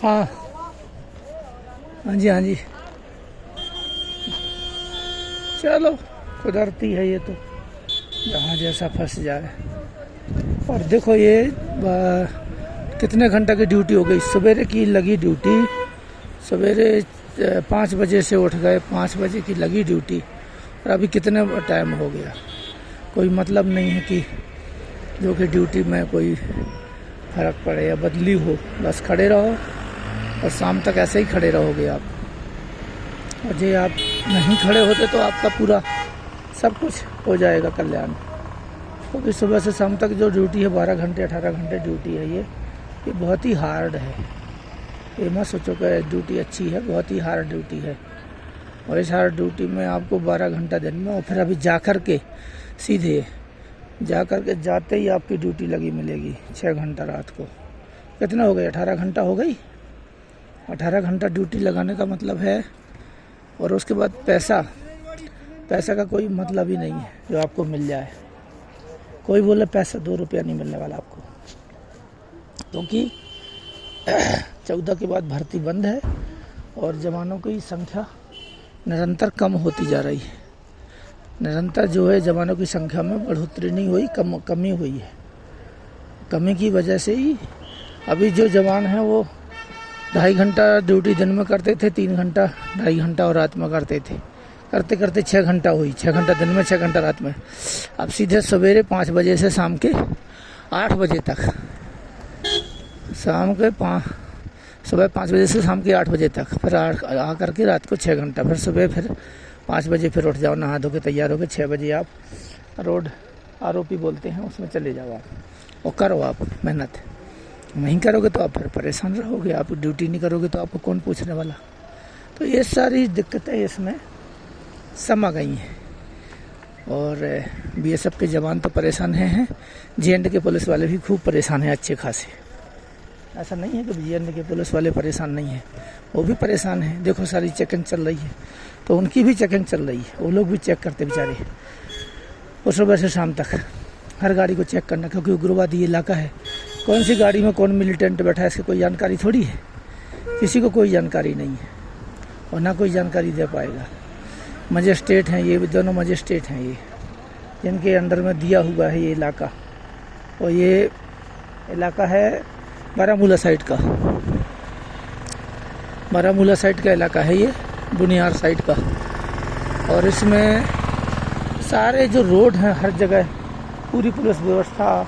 हाँ हाँ जी, हाँ जी। चलो कुदरती है ये तो, जहाँ जैसा फंस जाए। और देखो ये कितने घंटे की ड्यूटी हो गई। सवेरे की लगी ड्यूटी, सवेरे 5 बजे से उठ गए, 5 बजे की लगी ड्यूटी, और अभी कितने टाइम हो गया। कोई मतलब नहीं है कि जो कि ड्यूटी में कोई फ़र्क पड़े या बदली हो। बस खड़े रहो और शाम तक ऐसे ही खड़े रहोगे आप। और जो आप नहीं खड़े होते तो आपका पूरा सब कुछ हो जाएगा कल्याण। क्योंकि सुबह से शाम तक जो ड्यूटी है 12 घंटे 18 घंटे ड्यूटी है, ये बहुत ही हार्ड है। ये मत सोचो कि ड्यूटी अच्छी है, बहुत ही हार्ड ड्यूटी है। और इस हार्ड ड्यूटी में आपको 12 घंटा दिन में, और फिर अभी जा कर के सीधे जा कर के जाते ही आपकी ड्यूटी लगी मिलेगी 6 घंटा रात को। कितना हो गई? 18 घंटा हो गई। 18 घंटा ड्यूटी लगाने का मतलब है। और उसके बाद पैसा का कोई मतलब ही नहीं है जो आपको मिल जाए। कोई बोले पैसा 2 रुपया नहीं मिलने वाला आपको, क्योंकि 14 के बाद भर्ती बंद है और जवानों की संख्या निरंतर कम होती जा रही है। निरंतर जो है जवानों की संख्या में बढ़ोतरी नहीं हुई, कमी हुई है। कमी की वजह से ही अभी जो जवान हैं वो 2.5 घंटा ड्यूटी दिन में करते थे, 3 घंटा 2.5 घंटा और रात में करते थे। करते करते 6 घंटा हुई, 6 घंटा दिन में 6 घंटा रात में। अब सीधे सवेरे 5 बजे से शाम के 8 बजे तक, सुबह 5 बजे से शाम के 8 बजे तक, फिर आ करके रात को 6 घंटा, फिर सुबह फिर 5 बजे फिर उठ जाओ, नहा धो के तैयार हो गए। 6 बजे आप रोड आरओपी बोलते हैं उसमें चले जाओ आप और करो आप मेहनत। नहीं करोगे तो आप फिर परेशान रहोगे। आप ड्यूटी नहीं करोगे तो आपको कौन पूछने वाला। तो ये सारी दिक्कतें इसमें समा गई हैं। और बीएसएफ के जवान तो परेशान हैं, जेएनडी के पुलिस वाले भी खूब परेशान हैं अच्छे खासे। ऐसा नहीं है कि जेएनडी के पुलिस वाले परेशान नहीं हैं, वो भी परेशान हैं। देखो सारी चेकिंग चल रही है तो उनकी भी चेकिंग चल रही है, वो लोग भी चेक करते बेचारे। और सुबह से शाम तक हर गाड़ी को चेक करना, क्योंकि उग्रवादी इलाका है। कौन सी गाड़ी में कौन मिलिटेंट बैठा है इसकी कोई जानकारी थोड़ी है, किसी को कोई जानकारी नहीं है और ना कोई जानकारी दे पाएगा। मजिस्ट्रेट हैं ये दोनों, मजिस्ट्रेट हैं ये, जिनके अंडर में दिया हुआ है ये इलाका। और ये इलाका है बारामूला साइड का, बारामूला साइड का इलाका है ये, बुनियार साइड का। और इसमें सारे जो रोड हैं हर जगह पूरी पुलिस व्यवस्था,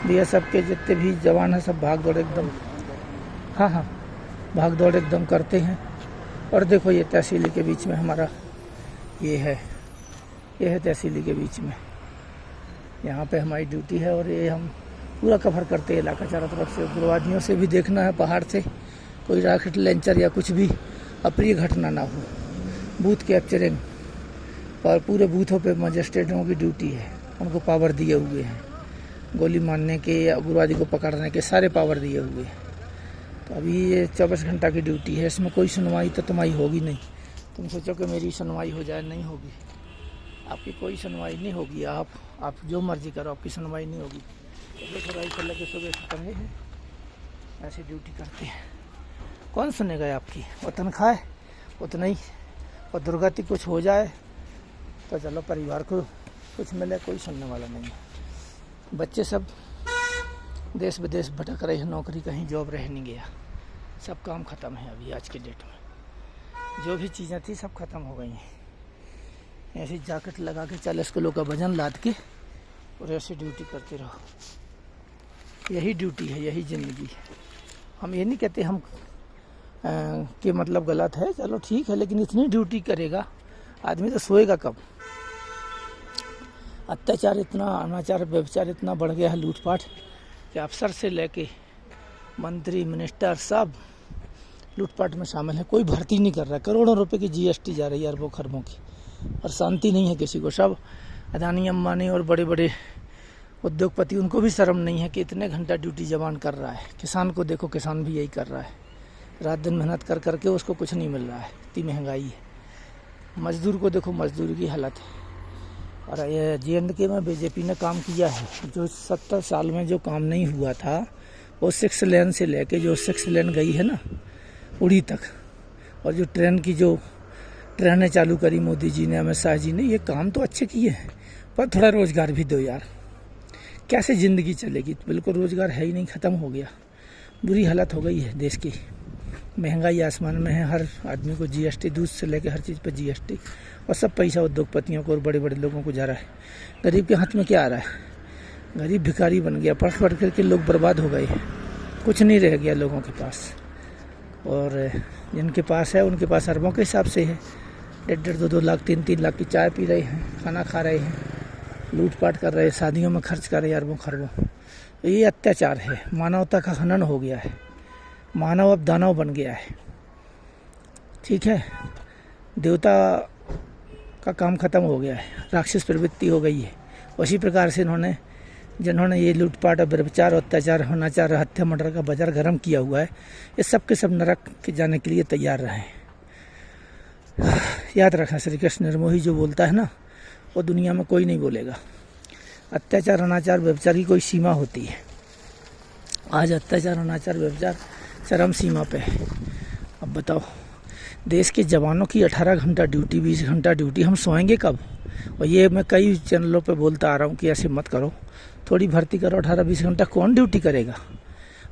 बीएसएफ के जितने भी जवान हैं सब भाग दौड़ एकदम, हाँ भाग दौड़ एकदम करते हैं। और देखो ये तहसीली के बीच में हमारा ये है तहसीली के बीच में, यहाँ पे हमारी ड्यूटी है। और ये हम पूरा कवर करते हैं इलाका चारों तरफ से। उग्रवादियों से भी देखना है पहाड़ से कोई रॉकेट लॉन्चर या कुछ भी अप्रिय घटना ना हो। बूथ कैप्चरिंग पर पूरे बूथों पे मजिस्ट्रेटों की ड्यूटी है, उनको पावर दिए हुए हैं, गोली मारने के या उग्रवादी को पकड़ने के सारे पावर दिए हुए हैं। तो अभी ये 24 घंटा की ड्यूटी है, इसमें कोई सुनवाई तो तुम्हारी होगी नहीं। तुम सोचो कि मेरी सुनवाई हो जाए, नहीं होगी। आपकी कोई सुनवाई नहीं होगी। आप जो मर्जी करो, आपकी सुनवाई नहीं होगी। तो राइफल लेके सुबह से टंगे हैं, ऐसे ड्यूटी करते हैं। कौन सुनेगा आपकी? वो तनख्वाह है उतना ही, और दुर्गति कुछ हो जाए तो चलो परिवार को कुछ मिले, कोई सुनने वाला नहीं है। बच्चे सब देश विदेश भटक रहे हैं, नौकरी कहीं जॉब रह नहीं गया, सब काम ख़त्म है अभी आज के डेट में। जो भी चीज़ें थी सब ख़त्म हो गई हैं। ऐसी जैकेट लगा के 40 किलो का वजन लाद के और ऐसे ड्यूटी करते रहो। यही ड्यूटी है, यही ज़िंदगी है। हम ये नहीं कहते हम कि मतलब गलत है, चलो ठीक है, लेकिन इतनी ड्यूटी करेगा आदमी तो सोएगा कब? अत्याचार इतना, अनाचार व्यभिचार इतना बढ़ गया है, लूटपाट, कि अफसर से लेके मंत्री मिनिस्टर सब लूटपाट में शामिल है। कोई भर्ती नहीं कर रहा है। करोड़ों रुपए की जीएसटी जा रही है, अरबों खरबों की, और शांति नहीं है किसी को। सब अदानी अंबानी और बड़े बड़े उद्योगपति, उनको भी शर्म नहीं है कि इतने घंटा ड्यूटी जवान कर रहा है। किसान को देखो, किसान भी यही कर रहा है, रात दिन मेहनत कर करके उसको कुछ नहीं मिल रहा है, इतनी महंगाई है। मजदूर को देखो, मजदूर की हालत है। और ये जेएनडी में बीजेपी ने काम किया है, जो 70 साल में जो काम नहीं हुआ था वो 6 लेन से लेके जो 6 लेन गई है ना उड़ी तक, और जो ट्रेनें चालू करी मोदी जी ने, अमित शाह जी ने, ये काम तो अच्छे किए हैं, पर थोड़ा रोज़गार भी दो यार। कैसे ज़िंदगी चलेगी? बिल्कुल रोज़गार है ही नहीं, ख़त्म हो गया। बुरी हालत हो गई है देश की। महंगाई आसमान में है, हर आदमी को जीएसटी, दूध से लेकर हर चीज़ पर जीएसटी, और सब पैसा उद्योगपतियों को और बड़े बड़े लोगों को जा रहा है। गरीब के हाथ में क्या आ रहा है? गरीब भिखारी बन गया, पढ़ पढ़ करके लोग बर्बाद हो गए, कुछ नहीं रह गया लोगों के पास। और जिनके पास है उनके पास अरबों के हिसाब से है, 1.5 2 लाख 3 लाख की चाय पी रहे हैं, खाना खा रहे हैं, लूटपाट कर रहे हैं, शादियों में खर्च कर रहे हैं अरबों खरबों। ये अत्याचार है, मानवता का हनन हो गया है, मानव अब दानव बन गया है। ठीक है, देवता का काम खत्म हो गया है, राक्षस प्रवृत्ति हो गई है। उसी प्रकार से जिन्होंने ये लूटपाट और व्यभिचार, अत्याचार, अनाचार, हत्या मर्डर का बाजार गर्म किया हुआ है, ये सब के सब नरक के जाने के लिए तैयार रहे। याद रखना, श्री कृष्ण निर्मोही जो बोलता है ना, वो दुनिया में कोई नहीं बोलेगा। अत्याचार, अनाचार, व्यभिचार की कोई सीमा होती है। आज अत्याचार, अनाचार, व्यभिचार चरम सीमा पे है। अब बताओ, देश के जवानों की 18 घंटा ड्यूटी, 20 घंटा ड्यूटी, हम सोएंगे कब? और ये मैं कई चैनलों पे बोलता आ रहा हूँ कि ऐसे मत करो, थोड़ी भर्ती करो, 18-20 घंटा कौन ड्यूटी करेगा?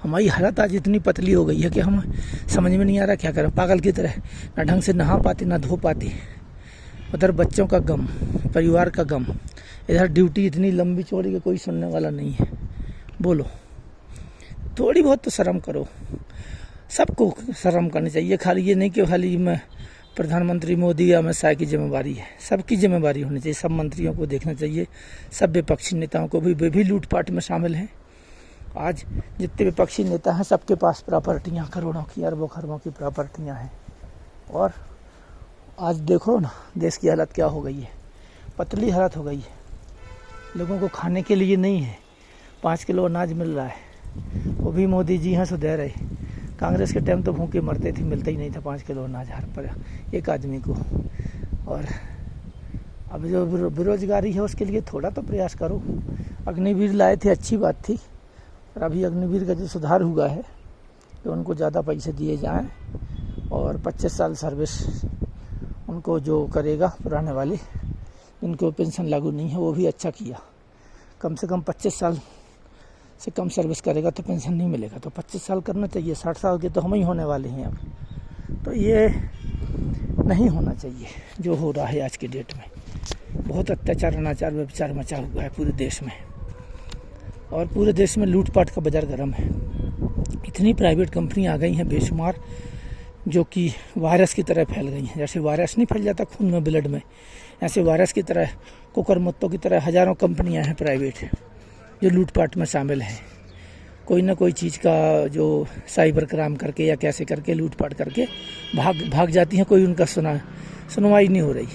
हमारी हालत आज इतनी पतली हो गई है कि हम समझ में नहीं आ रहा क्या करें, पागल की तरह, ना ढंग से नहा पाते ना धो पाते। उधर बच्चों का गम, परिवार का गम, इधर ड्यूटी इतनी लंबी चौड़ी कि कोई सुनने वाला नहीं है। बोलो, थोड़ी बहुत तो शर्म करो। सबको शर्म करनी चाहिए, खाली ये नहीं कि खाली मैं प्रधानमंत्री मोदी या अमित शाह की जिम्मेवारी है, सबकी जिम्मेवारी होनी चाहिए। सब मंत्रियों को देखना चाहिए, सब विपक्षी नेताओं को भी, वे भी लूटपाट में शामिल हैं। आज जितने विपक्षी नेता हैं सबके पास प्रॉपर्टियाँ, करोड़ों की, अरबों खरबों की प्रॉपर्टियाँ हैं। और आज देखो ना देश की हालत क्या हो गई है, पतली हालत हो गई है। लोगों को खाने के लिए नहीं है, 5 किलो अनाज मिल रहा है, वो भी मोदी जी हैं सो दे रहे। कांग्रेस के टाइम तो भूखे मरते थे, मिलता ही नहीं था 5 किलो अनाज हर पर एक आदमी को। और अब जो बेरोजगारी है उसके लिए थोड़ा तो प्रयास करो। अग्निवीर लाए थे, अच्छी बात थी, और अभी अग्निवीर का जो सुधार हुआ है कि उनको ज़्यादा पैसे दिए जाएं, और 25 साल सर्विस उनको जो करेगा, पुराने वाले जिनको पेंशन लागू नहीं है, वो भी अच्छा किया। कम से कम 25 साल से कम सर्विस करेगा तो पेंशन नहीं मिलेगा, तो 25 साल करना चाहिए। 60 साल के तो हम ही होने वाले हैं अब, तो ये नहीं होना चाहिए जो हो रहा है आज की डेट में। बहुत अत्याचार, अनाचार, व्यभिचार मचा हुआ है पूरे देश में, और पूरे देश में लूटपाट का बाजार गर्म है। इतनी प्राइवेट कंपनी आ गई हैं बेशुमार, जो कि वायरस की तरह फैल गई हैं। जैसे वायरस नहीं फैल जाता खून में, ब्लड में, ऐसे वायरस की तरह, कुकरमुत्तों की तरह हज़ारों कंपनियां हैं प्राइवेट जो लूटपाट में शामिल हैं। कोई ना कोई चीज़ का जो साइबर क्राइम करके या कैसे करके लूटपाट करके भाग जाती हैं, कोई उनका सुनवाई नहीं हो रही।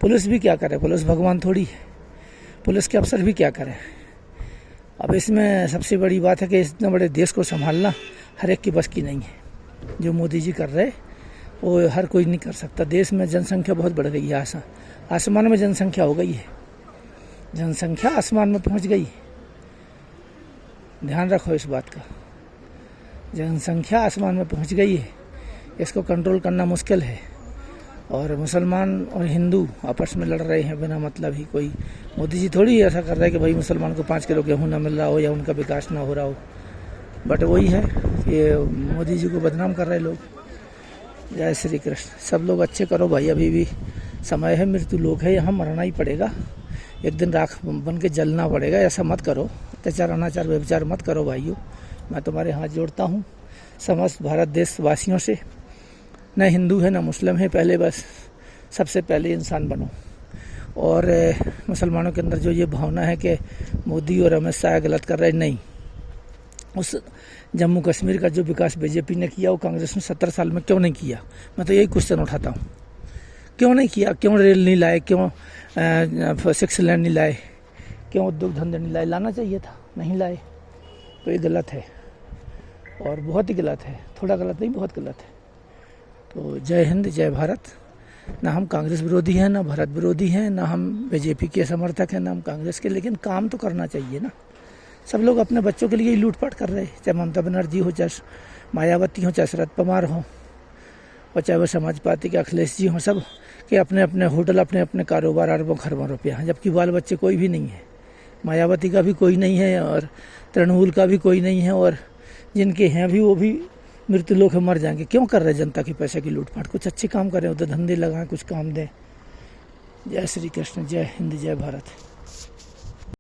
पुलिस भी क्या करे? पुलिस भगवान थोड़ी है, पुलिस के अफसर भी क्या करें? अब इसमें सबसे बड़ी बात है कि इतने बड़े देश को संभालना हर एक की बस की नहीं है। जो मोदी जी कर रहे वो हर कोई नहीं कर सकता। देश में जनसंख्या बहुत बढ़ गई है, आसमान में जनसंख्या हो गई है, जनसंख्या आसमान में पहुंच गई। ध्यान रखो इस बात का, जनसंख्या आसमान में पहुंच गई है, इसको कंट्रोल करना मुश्किल है। और मुसलमान और हिंदू आपस में लड़ रहे हैं बिना मतलब ही। कोई मोदी जी थोड़ी ऐसा कर रहे हैं कि भाई मुसलमान को 5 किलो गेहूँ ना मिल रहा हो या उनका विकास ना हो रहा हो, बट वही है, ये मोदी जी को बदनाम कर रहे लोग। जय श्री कृष्ण। सब लोग अच्छे करो भाई, अभी भी समय है, मृत्यु लोक है, यहाँ मरना ही पड़ेगा, एक दिन राख बन के जलना पड़ेगा। ऐसा मत करो, अत्याचार, अनाचार, व्यभिचार मत करो भाइयों। मैं तुम्हारे हाथ जोड़ता हूँ समस्त भारत देशवासियों से, न हिंदू है न मुस्लिम है, पहले बस सबसे पहले इंसान बनो। और मुसलमानों के अंदर जो ये भावना है कि मोदी और अमित शाह गलत कर रहे, नहीं, उस जम्मू कश्मीर का जो विकास बीजेपी ने किया वो कांग्रेस ने 70 साल में क्यों नहीं किया? मैं तो यही क्वेश्चन उठाता हूँ, क्यों नहीं किया? क्यों रेल नहीं लाए? क्यों 6 लेन नहीं लाए? क्यों उद्योग धंधे नहीं लाए? लाना चाहिए था, नहीं लाए, तो ये गलत है, और बहुत ही गलत है, थोड़ा गलत नहीं, बहुत गलत है। तो जय हिंद, जय भारत। ना हम कांग्रेस विरोधी हैं, ना भारत विरोधी हैं, ना हम बीजेपी के समर्थक हैं, ना हम कांग्रेस के, लेकिन काम तो करना चाहिए ना। सब लोग अपने बच्चों के लिए ही लूटपाट कर रहे हैं, चाहे ममता बनर्जी हो, चाहे मायावती हो, चाहे शरद पवार हो, और चाहे वो समाज पार्टी के अखिलेश जी हों, सब के अपने अपने होटल, अपने अपने कारोबार, अरबों खरबों रुपया हैं, जबकि बाल बच्चे कोई भी नहीं है। मायावती का भी कोई नहीं है और तृणमूल का भी कोई नहीं है, और जिनके हैं भी वो भी मृत्यु लोक में मर जाएंगे। क्यों कर रहे हैं जनता के पैसे की लूटपाट? कुछ अच्छे काम करें, उधर धंधे लगाएं, कुछ काम दें। जय श्री कृष्ण, जय हिंद, जय भारत।